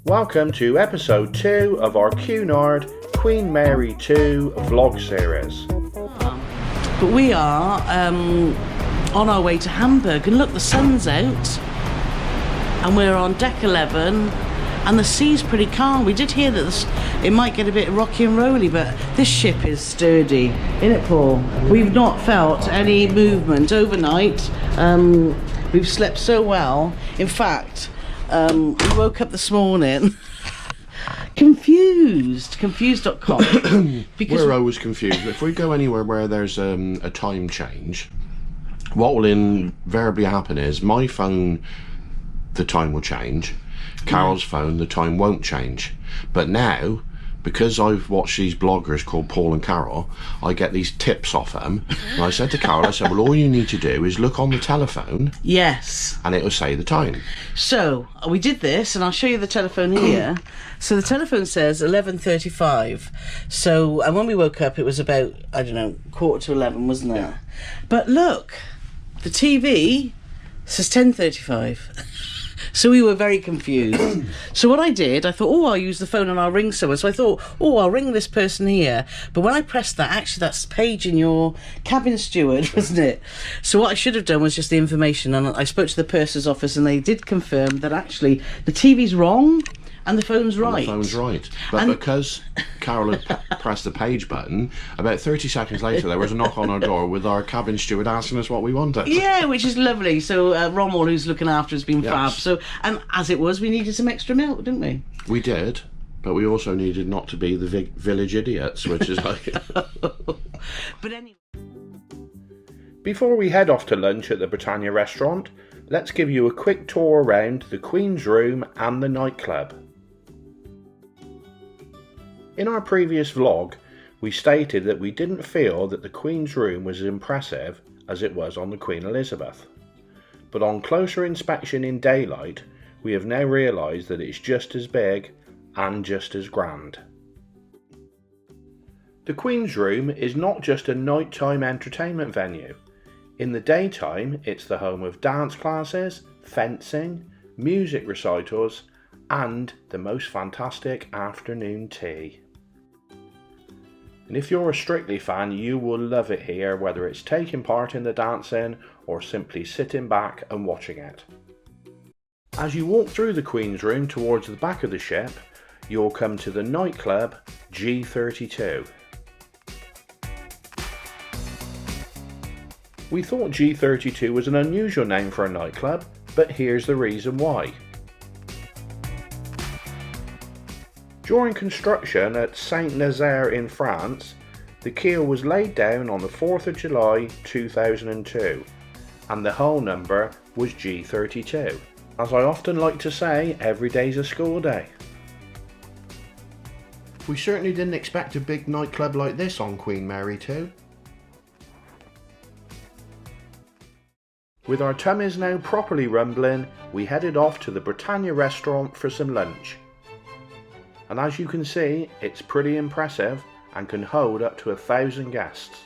Welcome to episode 2 of our Cunard Queen Mary 2 vlog series. But we are on our way to Hamburg, and look, the sun's out and we're on deck 11 and the sea's pretty calm. We did hear that it might get a bit rocky and rolly, but this ship is sturdy, isn't it, Paul? We've not felt any movement overnight. We've slept so well. In fact, we woke up this morning confused.com. Because we're always confused. If we go anywhere where there's a time change, what will invariably happen is my phone, the time will change. Carole's phone, the time won't change. But now, because I've watched these bloggers called Paul and Carole, I get these tips off them. And I said to Carole, well, all you need to do is look on the telephone. Yes. And it'll say the time. So we did this, and I'll show you the telephone here. So the telephone says 11:35. So, and when we woke up, it was about, I don't know, 10:45, wasn't it? Yeah. But look, the TV says 10:35. So we were very confused. So what I did, I thought, I'll use the phone and I'll ring someone. So I thought, I'll ring this person here. But when I pressed that, actually that's Paige in your cabin steward, wasn't it? So what I should have done was just the information. And I spoke to the purser's office and they did confirm that actually the TV's wrong and the phone's right. And the phone's right. But because Carole had pressed the page button, about 30 seconds later there was a knock on our door with our cabin steward asking us what we wanted. Yeah, which is lovely. So Rommel, who's looking after us, has been fab. So, and as it was, we needed some extra milk, didn't we? We did, but we also needed not to be the village idiots, which is like... But anyway. Before we head off to lunch at the Britannia restaurant, let's give you a quick tour around the Queen's Room and the nightclub. In our previous vlog, we stated that we didn't feel that the Queen's Room was as impressive as it was on the Queen Elizabeth. But on closer inspection in daylight, we have now realised that it's just as big and just as grand. The Queen's Room is not just a nighttime entertainment venue. In the daytime, it's the home of dance classes, fencing, music recitals, and the most fantastic afternoon tea. And if you're a Strictly fan, you will love it here, whether it's taking part in the dancing or simply sitting back and watching it. As you walk through the Queen's Room towards the back of the ship, you'll come to the nightclub G32. We thought G32 was an unusual name for a nightclub, but here's the reason why. During construction at Saint-Nazaire in France, the keel was laid down on the 4th of July 2002, and the hull number was G32. As I often like to say, every day's a school day. We certainly didn't expect a big nightclub like this on Queen Mary 2. With our tummies now properly rumbling, we headed off to the Britannia restaurant for some lunch. And as you can see, it's pretty impressive and can hold up to 1,000 guests.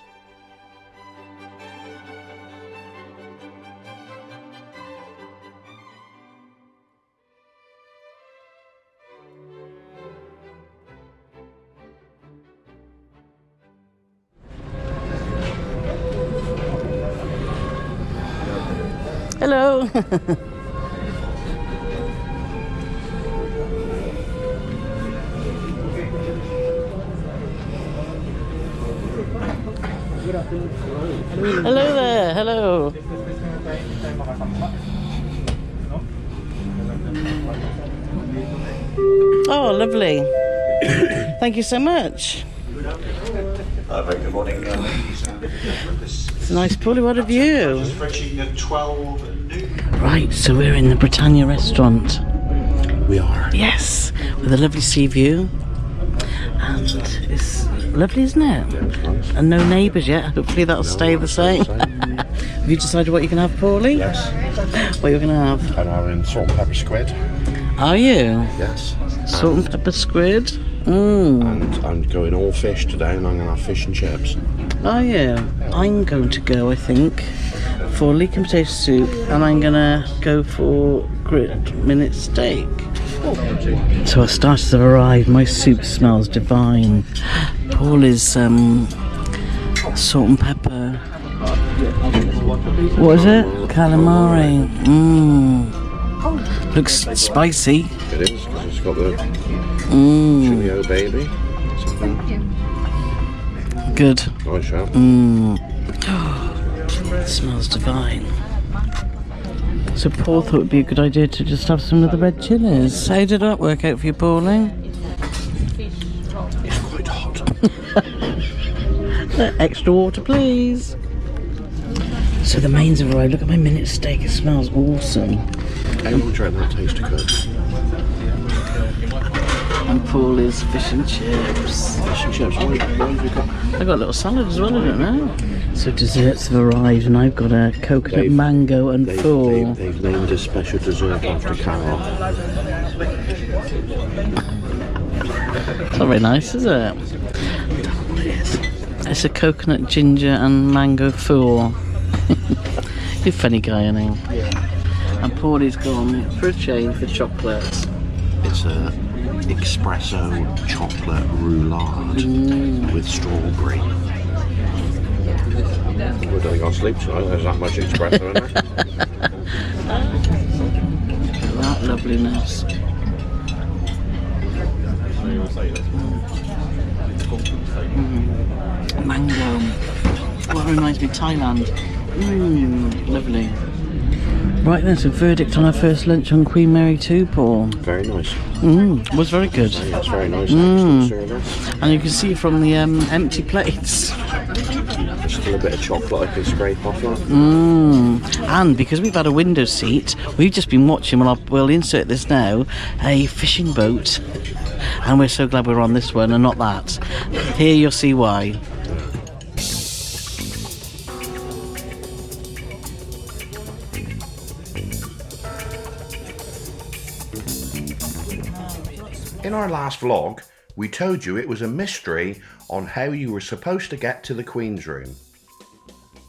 Hello. Hello there, hello. Oh, lovely. Thank you so much. Very good morning, ladies and It's a nice pool. What a view. Just approaching 12 noon. Right, so we're in the Britannia restaurant. We are. Yes, with a lovely sea view. And it's lovely, isn't it? And no neighbours yet. Hopefully that'll stay the same. Have you decided what you're going to have, Paulie? Yes. What you're going to have? I'm having salt and pepper squid. Are you? Yes. Salt and pepper squid? And I'm going all fish today, and I'm going to have fish and chips. Are you? I'm going to go, I think, for leek and potato soup, and I'm going to go for grilled minute steak. So our starters have arrived. My soup smells divine. Paul is salt and pepper. What is it? Calamari. Looks spicy. It is, because it's got the chili baby. Good. Nice shout. It smells divine. So Paul thought it would be a good idea to just have some of the red chilies. How did that work out for you, Paulie? It's quite hot. Extra water, please. So the mains have arrived. Look at my minute steak. It smells awesome. How long do you reckon that takes to cook? And Paulie's fish and chips. Fish and chips. What have we got? I got a little salad as well, I don't know. So desserts have arrived, and I've got a coconut mango and four. They've named a special dessert after Carole. It's not very nice, is it? I don't know what it is. It's a coconut ginger and mango four. You're a funny guy, aren't you? Yeah. And Paulie's gone for a change for chocolates. It's a espresso chocolate roulade with strawberry. We don't got sleep tonight. There's that much espresso in it. That loveliness. Mango. Well, that reminds me of Thailand. Lovely. Right then, so verdict on our first lunch on Queen Mary 2, Paul. Very nice. Was very good. Yeah, it's very nice. Excellent service. And you can see from the empty plates. There's still a bit of chocolate I can scrape off that. And because we've had a window seat, we've just been watching, we'll insert this now, a fishing boat. And we're so glad we're on this one and not that. Here you'll see why. In our last vlog, we told you it was a mystery on how you were supposed to get to the Queen's room.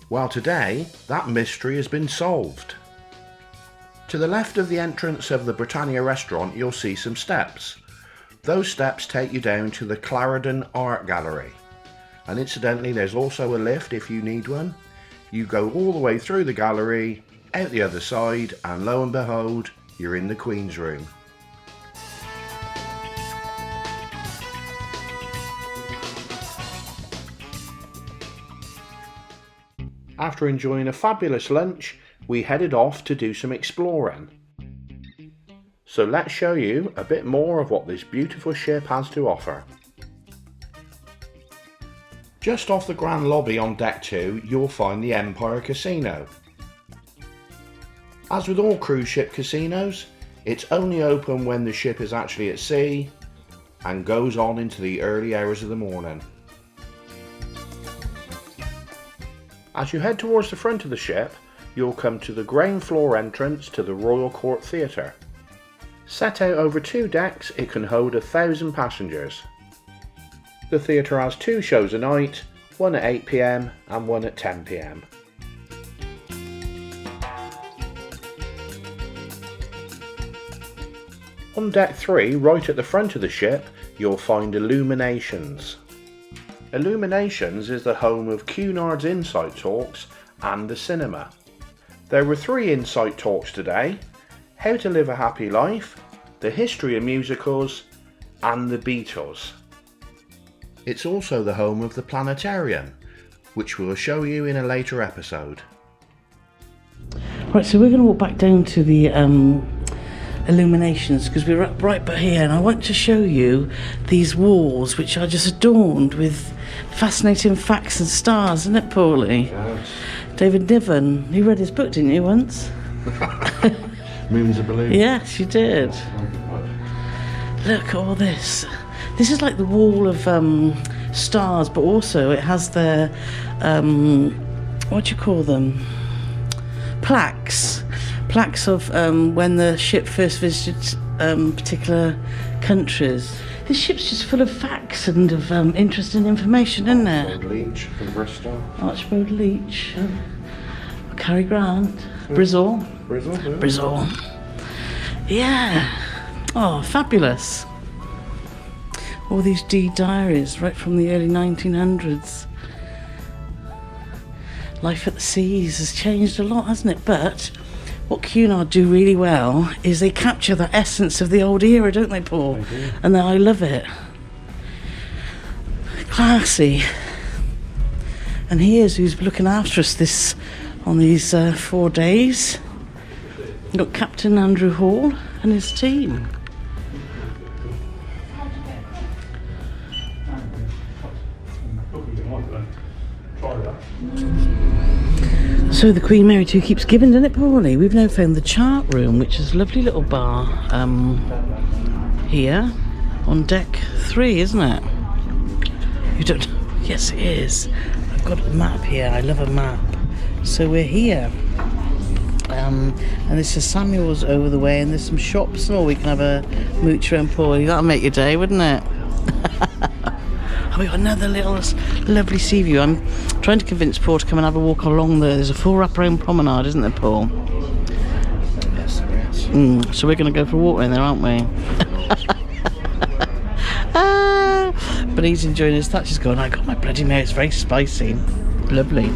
Well, today, that mystery has been solved. To the left of the entrance of the Britannia restaurant, you'll see some steps. Those steps take you down to the Clarendon Art Gallery. And incidentally, there's also a lift if you need one. You go all the way through the gallery, out the other side, and lo and behold, you're in the Queen's room. After enjoying a fabulous lunch, we headed off to do some exploring. So let's show you a bit more of what this beautiful ship has to offer. Just off the grand lobby on deck 2, you'll find the Empire Casino. As with all cruise ship casinos, it's only open when the ship is actually at sea and goes on into the early hours of the morning. As you head towards the front of the ship, you'll come to the ground floor entrance to the Royal Court Theatre. Set out over 2 decks, it can hold 1,000 passengers. The theatre has 2 shows a night, one at 8 PM and one at 10 PM. On deck 3, right at the front of the ship, you'll find Illuminations. Illuminations is the home of Cunard's Insight Talks and the cinema. There were 3 Insight Talks today: How to Live a Happy Life, the History of Musicals, and the Beatles. It's also the home of the planetarium, which we'll show you in a later episode. Right, so we're going to walk back down to the Illuminations because we're up right by here, and I want to show you these walls which are just adorned with fascinating facts and stars, isn't it, Paulie? Yes. David Niven, you read his book, didn't you, once? Moons of Belief. Yes, you did. Look at all this. This is like the wall of stars, but also it has their what do you call them? Plaques of when the ship first visited particular countries. This ship's just full of facts and of interesting information, isn't it? Archibald Leach from Bristol. Archibald Leach, Cary Grant, Brizzle. Bristol. Yeah. Oh, fabulous. All these diaries right from the early 1900s. Life at the seas has changed a lot, hasn't it? But what Cunard do really well is they capture the essence of the old era, don't they, Paul? They do. And I love it. Classy. And here's who's looking after us on these 4 days. We've got Captain Andrew Hall and his team. So the Queen Mary 2 keeps giving, doesn't it, Paulie? We've now found the chart room, which is a lovely little bar here on deck 3, isn't it? You don't know? Yes, it is. I've got a map here. I love a map. So we're here. And this is Samuel's over the way, and there's some shops and all. We can have a mooch around, Paulie. That'll make your day, wouldn't it? Oh, we've got another little lovely sea view. I'm trying to convince Paul to come and have a walk along there. There's a full wraparound promenade, isn't there, Paul? Yes, there is. So we're going to go for a walk in there, aren't we? But he's enjoying his touch. He's going, I got my Bloody Mary. It's very spicy. Lovely.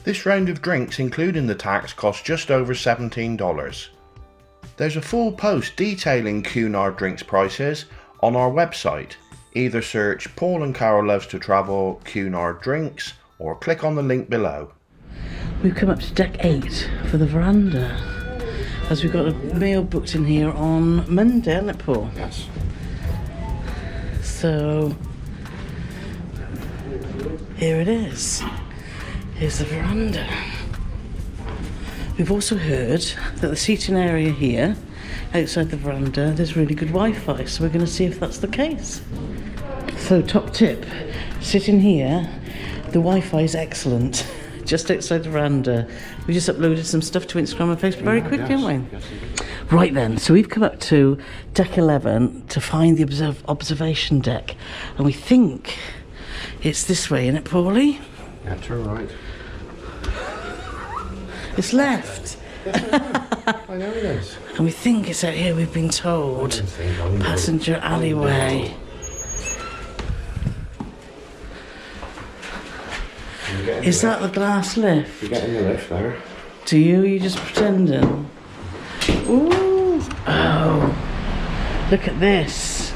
This round of drinks, including the tax, cost just over $17. There's a full post detailing Cunard drinks prices on our website. Either search Paul and Carole Loves to Travel Cunard Drinks or click on the link below. We've come up to deck 8 for the veranda, as we've got a meal booked in here on Monday, hasn't it, Paul? Yes. So here it is. Here's the veranda. We've also heard that the seating area here, outside the veranda, there's really good Wi-Fi, so we're going to see if that's the case. So top tip, sitting here, the Wi-Fi is excellent, just outside the veranda. We just uploaded some stuff to Instagram and Facebook very quickly, haven't we? Yes, Right then, so we've come up to deck 11 to find the observation deck, and we think it's this way, isn't it, Paulie? yeah, turn right. It's left. I know it is. And we think it's out here, we've been told. Passenger alleyway. Is that the glass lift? You get in the lift there. Do you? Are you just pretending? Ooh. Oh. Look at this.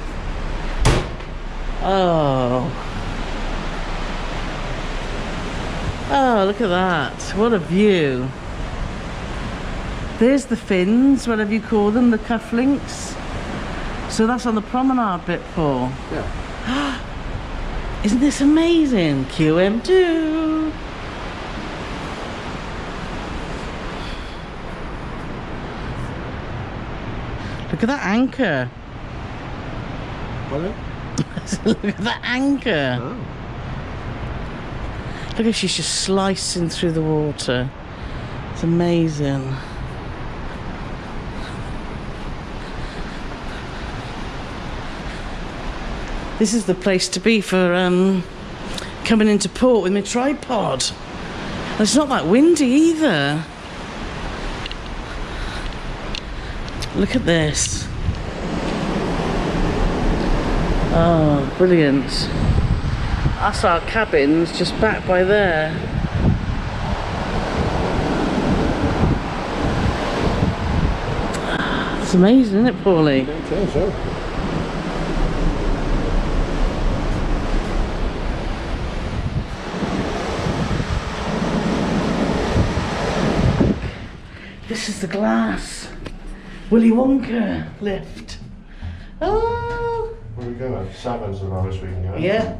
Oh. Oh, look at that. What a view. There's the fins, whatever you call them, the cufflinks. So that's on the promenade bit, Paul. Yeah. Isn't this amazing? QM2. Look at that anchor. What? Look at that anchor. Oh. Look how she's just slicing through the water. It's amazing. This is the place to be for coming into port with my tripod. And it's not that windy either. Look at this. Oh, brilliant. That's our cabins just back by there. It's amazing, isn't it, Paulie? I don't think so. This is the glass Willy Wonka lift. Oh! Where we go? 7's the lowest we can go. Yeah.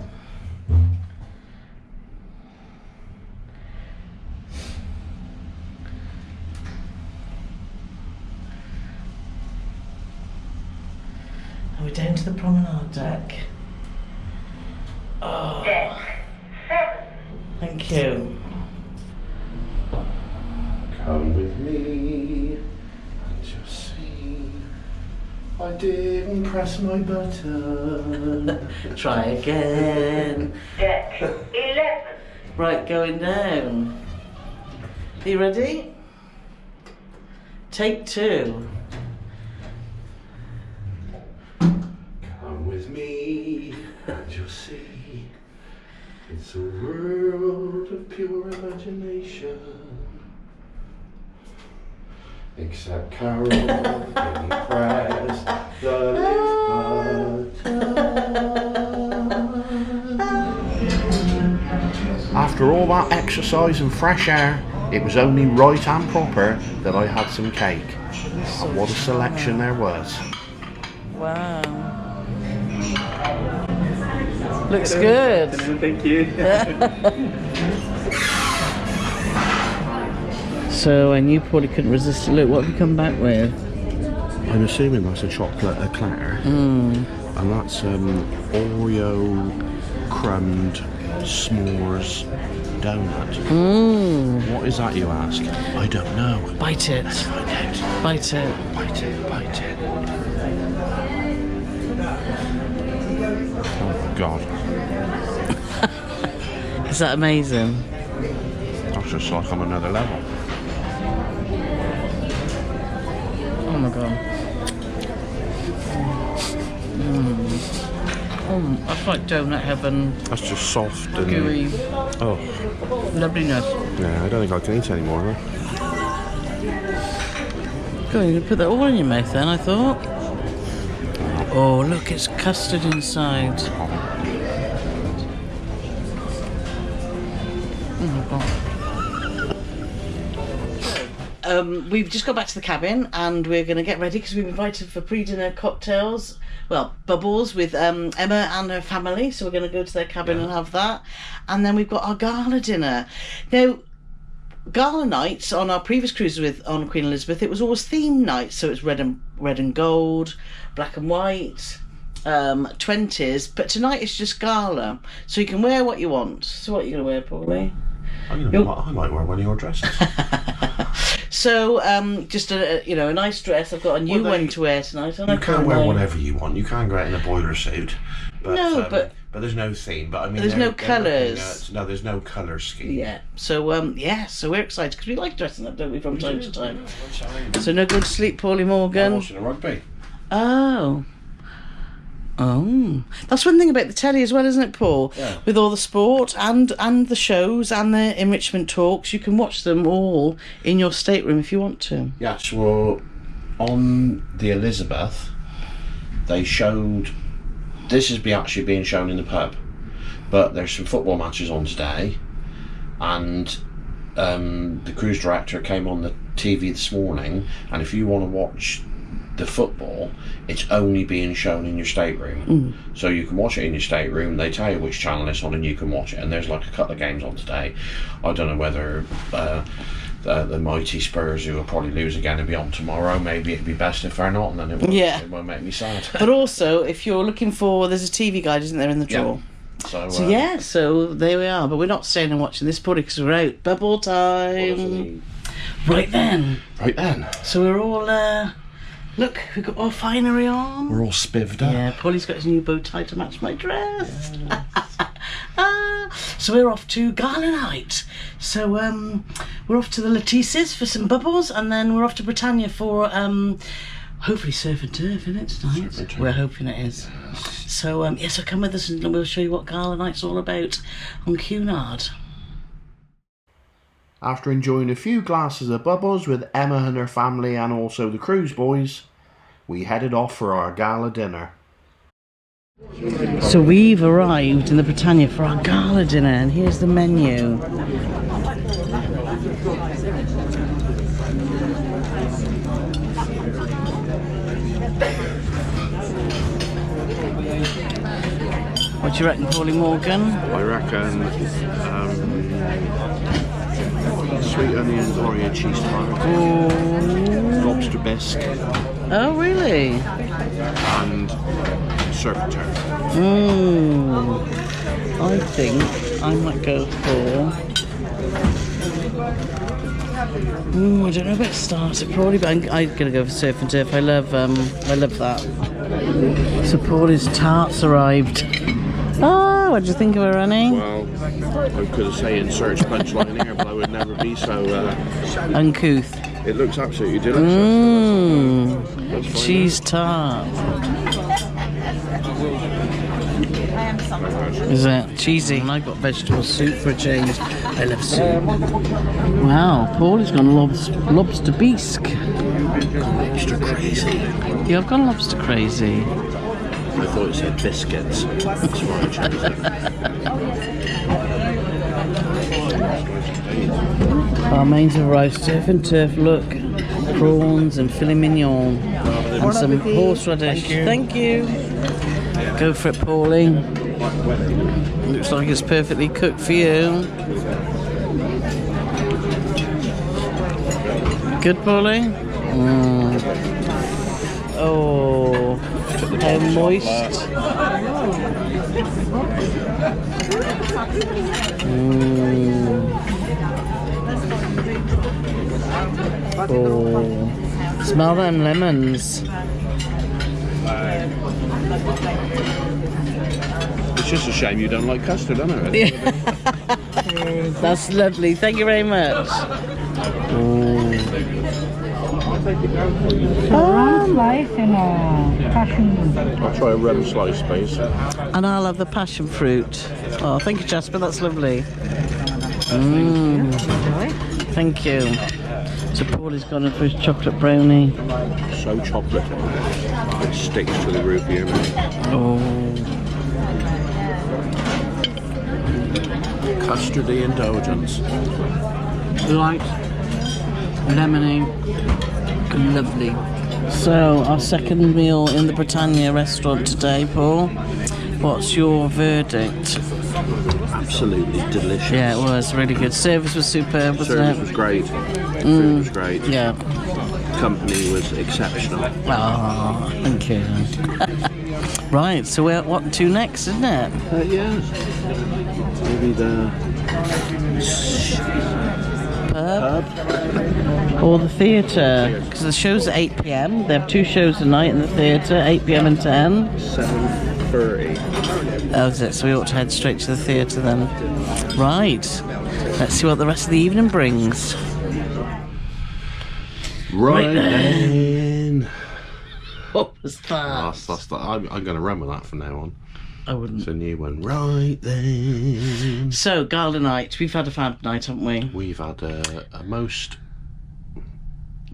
And we're down to the promenade deck. Oh. Deck 7. Thank you. Come with me and you'll see I didn't press my button. Try again. Deck 11. Right, going down. Are you ready? Take 2. It's a world of pure imagination. Except Carole, when you press the lift button. After all that exercise and fresh air, it was only right and proper that I had some cake. And what a selection there was. Wow. Looks good. Thank you. So, and you probably couldn't resist it. Look, what have you come back with? I'm assuming that's a chocolate eclair. And that's Oreo crumbed s'mores donut. What is that, you ask? I don't know. Bite it. Let's find out. Bite it. Bite it, bite it. Oh my god. Is that amazing? That's just like on another level. Oh my god. That's like donut heaven. That's just soft and Gooey. oh Loveliness. yeah. I don't think I can eat anymore. Huh? Go on, you can put that all in your mouth then, I thought. Oh, look, it's custard inside. Oh my god. We've just got back to the cabin and we're going to get ready because we've been invited for pre-dinner cocktails. Well, bubbles with Emma and her family. So we're going to go to their cabin and have that. And then we've got our gala dinner. Now, gala nights on our previous cruise on Queen Elizabeth, it was always theme nights. So it's red and gold, black and white, 20s. But tonight it's just gala. So you can wear what you want. So what are you going to wear, Paulie? I might wear one of your dresses. So, just a nice dress. I've got a new one to wear tonight. And You can wear whatever you want. You can go out in a boiler suit. But, No, but there's no theme. But I mean, there's no they're colours. no, there's no colour scheme. yeah. So so we're excited because we like dressing up, don't we, from time to time. So no good sleep, Paulie I'm Morgan. watching the rugby. Oh, that's one thing about the telly as well, isn't it, Paul? Yeah. With all the sport and the shows and the enrichment talks, you can watch them all in your stateroom if you want to. Yes, well, on the Elizabeth, they showed. This is actually being shown in the pub, but there's some football matches on today, and the cruise director came on the TV this morning, and if you want to watch the football, it's only being shown in your stateroom. So you can watch it in your stateroom. They tell you which channel it's on and you can watch it, and there's like a couple of games on today. I don't know whether the mighty Spurs, who will probably lose again, and be on tomorrow. Maybe it'd be best if they're not, and then it won't make me sad. But also, if you're looking there's a TV guide, isn't there, in the drawer? So So there we are. But we're not staying and watching this probably because we're out. Bubble time. Right then. So we're all look, we've got our finery on. We're all spivved up. Yeah, Paulie's got his new bow tie to match my dress. So we're off to gala night. So we're off to the Letices for some bubbles, and then we're off to Britannia for hopefully surf and turf, isn't it, tonight? We're hoping it is. So so come with us and we'll show you what gala night's all about on Cunard. After enjoying a few glasses of bubbles with Emma and her family and also the cruise boys, we headed off for our gala dinner. So we've arrived in the Britannia for our gala dinner, and here's the menu. What do you reckon, Paulie Morgan? I reckon sweet onion Oreo cheese tart, lobster bisque, Oh, really? and surf and turf. I think I might go for... I don't know about starter probably, but I'm gonna go for surf and turf. I love that. So Paulie's tarts arrived. Oh, what do you think of her, Annie? Well, I could have said insert punchline here, but I would never be so Uncouth. It looks absolutely delicious. Cheese tart. Is it cheesy? And I got vegetable soup for a change. I love soup. Wow, Paul has gone lobster bisque. Lobster crazy. Yeah, I've gone lobster crazy. I thought it said biscuits. That's why I chose it. Our mains have arrived. Surf and turf, look. Prawns and filet mignon. And some horseradish. Thank you. Go for it, Paulie. Looks like it's perfectly cooked for you. Good, Paulie? Oh, how moist. Oh, smell them lemons. It's just a shame you don't like custard, isn't it? That's lovely. Thank you very much. I'll try a rum slice, please. And I'll have the passion fruit. Oh, thank you, Jasper. That's lovely. Thank you. So Paulie's gone in for his chocolate brownie. So chocolate. It sticks to the roof here, mate. Oh. Custardy indulgence. Light, lemony, lovely. So, our second meal in the Britannia restaurant today, Paul. What's your verdict? Absolutely delicious. Yeah, it was really good. Service was superb, wasn't Service it? was great. Food was great. Yeah. Company was exceptional. Oh, thank you. Right, so we're what to next, isn't it? Yeah. Maybe the Pub. Or the theatre, because the show's at 8 p.m. They have 2 shows a night in the theatre, 8 p.m. and 10. 7:30. Oh, is it? So we ought to head straight to the theatre then. Right. Let's see what the rest of the evening brings. Right then. What was that? I'm going to run with that from now on. I wouldn't. It's a new one. Right then. So, Gala night. We've had a fab night, haven't we? We've had a most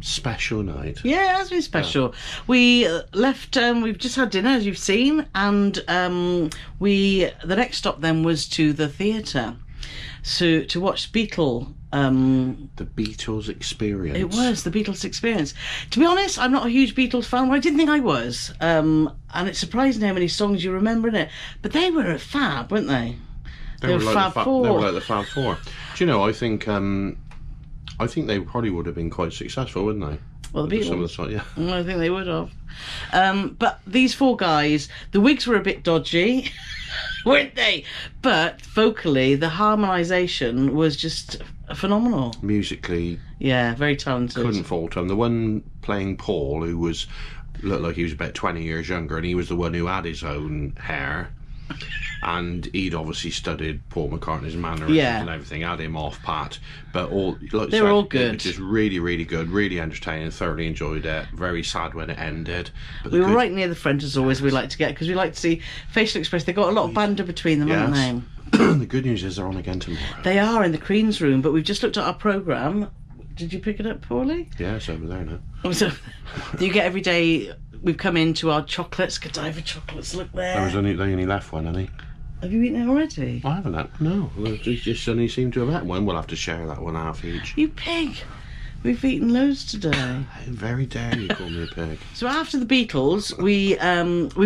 special night. Yeah, it has been special. We left, we've just had dinner, as you've seen, and the next stop then was to the theatre. So, to watch Beatle. The Beatles experience. It was the Beatles experience. To be honest, I'm not a huge Beatles fan. Well, I didn't think I was. And it's surprising how many songs you remember in it. But they were a fab, weren't they? They were like Fab Four. They were like the Fab Four. Do you know? I think they probably would have been quite successful, wouldn't they? Well, the Beatles. Some of the songs, yeah. I think they would have. But these 4 guys, the wigs were a bit dodgy, weren't they? But vocally, the harmonisation was just phenomenal. Musically, yeah, very talented. couldn't fault him. The one playing Paul, who looked like he was about 20 years younger, and he was the one who had his own hair. And he'd obviously studied Paul McCartney's mannerisms and everything, had him off pat. But they were all good. It was just really, really good, really entertaining, thoroughly enjoyed it. Very sad when it ended. But we were right near the front as always, we like to get, because we like to see facial expression. They've got a lot of banter between them, haven't they? The good news is they're on again tomorrow. They are in the Queen's Room, but we've just looked at our programme. Did you pick it up, Paulie? Yeah, it's over there now. So, you get every day. We've come into our chocolates, Godiva chocolates. Look there. They only left one, hasn't he? Have you eaten it already? I haven't had. No, they just only seem to have had one. We'll have to share that one half each. You pig! We've eaten loads today. How very dare you call me a pig. So after the Beatles, we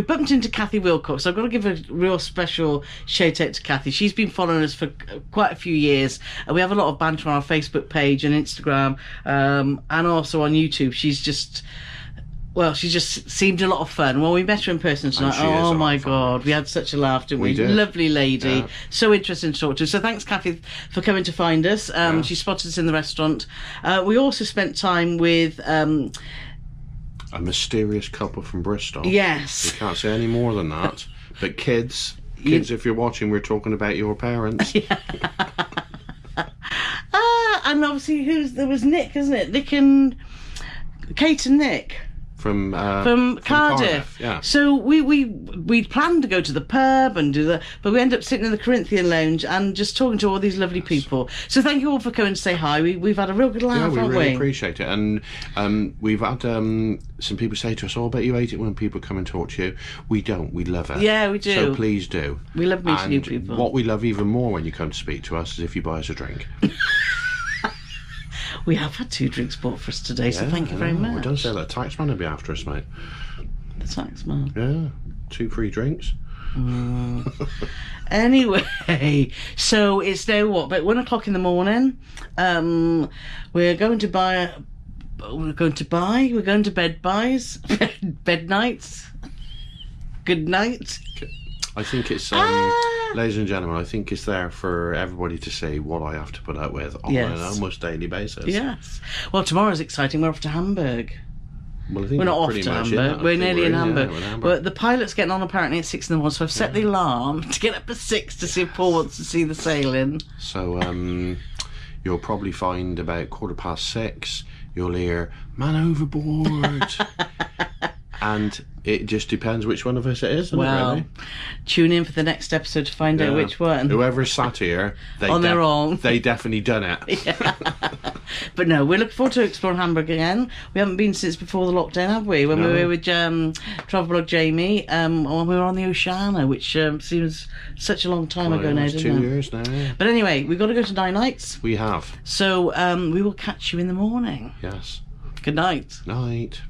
bumped into Kathy Wilcox. So I've got to give a real special shout out to Kathy. She's been following us for quite a few years, and we have a lot of banter on our Facebook page and Instagram, and also on YouTube. She just seemed a lot of fun. Well, we met her in person tonight. Oh my God, we had such a laugh, didn't we? did. Lovely lady, Yeah. so interesting to talk to. So thanks, Kathy, for coming to find us. She spotted us in the restaurant. We also spent time with A mysterious couple from Bristol. yes. We can't say any more than that. But kids, if you're watching, we're talking about your parents. And obviously, there was Nick, isn't it? Nick and Kate and Nick. from Cardiff. Yeah. So we'd planned to go to the pub and do that, but we ended up sitting in the Carinthia Lounge and just talking to all these lovely people. So thank you all for coming to say hi. We've had a real good laugh, Yeah, we haven't really we? appreciate it. And we've had some people say to us, "Oh, I bet you hate it when people come and talk to you." We don't. We love it. Yeah, we do. So please do. We love meeting and new people. What we love even more when you come to speak to us is if you buy us a drink. We have had 2 drinks bought for us today, so thank you very We much. don't say that taxman will be after us, mate. The taxman. Yeah, 2 free drinks. Anyway, so it's now what, about 1 o'clock in the morning. We're going to bed buys, bed nights. Good night. I think it's, ladies and gentlemen, I think it's there for everybody to see what I have to put up with on an almost daily basis. Yes. Well, tomorrow's exciting. We're off to Hamburg. Well, I think We're not off pretty to much Hamburg. We're nearly in Hamburg. we're in Hamburg. But the pilot's getting on apparently at 6 in the morning, so I've set the alarm to get up at 6 to see if Paul wants to see the sailing. So you'll probably find about 6:15, you'll hear "Man overboard." And it just depends which one of us it is, doesn't it, really? Tune in for the next episode to find out which one. Whoever's sat here, On their own. They definitely done it. But no, we're looking forward to exploring Hamburg again. We haven't been since before the lockdown, have we? When we were with Travel Blog Jamie, when we were on the Oceana, which seems such a long time ago now, It's doesn't 2 it? years now. Yeah. But anyway, we've got to go to 9 nights. We have. So we will catch you in the morning. Yes. Good night. Night.